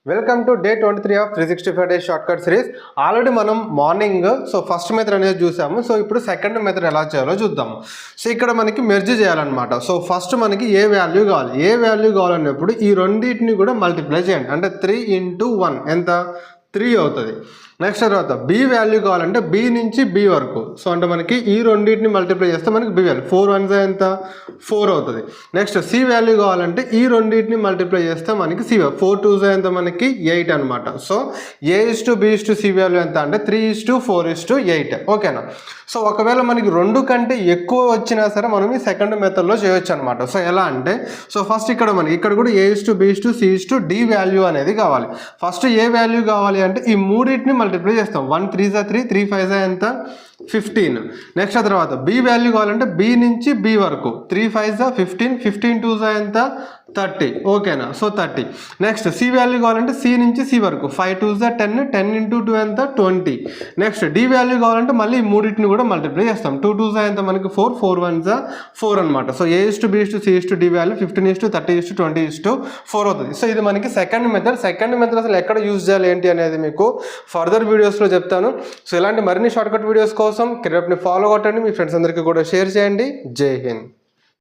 Welcome to day 23 of 365 days shortcut series. Already మనం morning first method అనేది చూసాము. So ఇప్పుడు సెకండ్ మెథడ్ ఎలా చేయాలో చూద్దాము. సో ఇక్కడ మనకి మెర్జ్ చేయాలన్నమాట. సో ఫస్ట్ మనకి ఏ వాల్యూ కావాలన్నప్పుడు ఈ రెండింటిని కూడా మల్టిప్లై చేయండి. అంటే 3 × 1 ఎంత 3 అవుతుంది. నెక్స్ట్ తర్వాత బి వాల్యూ కావాలంటే బి నుంచి బి వరకు. సో అంటే మనకి ఈ రెండింటిని మల్టిప్లై చేస్తే మనకి బి వాల్యూ 4 1 ఎంత 4 అవుతుంది. నెక్స్ట్ సి వాల్యూ కావాలంటే ఈ రెండింటిని మల్టిప్లై చేస్తే మనకి సి 4 2 ఎంత మనకి 8 అనమాట. సో A:B:C వాల్యూ ఎంత అంటే 3:4:8. ఓకేనా. సో ఒకవేళ మనకి 2 కంటే ఎక్కువ వచ్చినా సరే మనం ఈ సెకండ్ మెథడ్లో చేయొచ్చు అనమాట. సో ఎలా అంటే సో ఫస్ట్ ఇక్కడ కూడా A:B:C:D వాల్యూ అనేది కావాలి. ఫస్ట్ ఏ వాల్యూ కావాలి అంటే ఈ మూడింటిని మల్టిప్లై చేస్తాం. 1 3 3 3 5 ఎంత 15. నెక్స్ట్ ఆ తర్వాత బి వాల్యూ కావాలంటే బి నుంచి బి వరకు 3 5 15 15 2 ఎంత 30. ఓకేనా. సో 30. నెక్స్ట్ సి వాల్యూ కావాలంటే సి నుంచి సి వరకు 5 2 10 10 × 2 ఎంత 20. నెక్స్ట్ డి వాల్యూ కావాలంటే మళ్ళీ ఈ మూడింటిని కూడా మల్టిప్లై చేస్తాం. 2 2 ఎంత మనకి 4 4 1 4 అనమాట. సో A:B:C:D వాల్యూ 15:30:20:4 అవుతుంది. సో ఇది మనకి సెకండ్ మెథడ్ అసలు ఎక్కడ యూజ్ చేయాలి ఏంటి అనేది మీకు ఫర్దర్ వీడియోస్లో చెప్తాను. సో ఇలాంటి మరిన్ని షార్ట్కట్ వీడియోస్ కోసం కిరణ్ని ఫాలో కొట్టండి. మీ ఫ్రెండ్స్ అందరికీ కూడా షేర్ చేయండి. జై హింద్.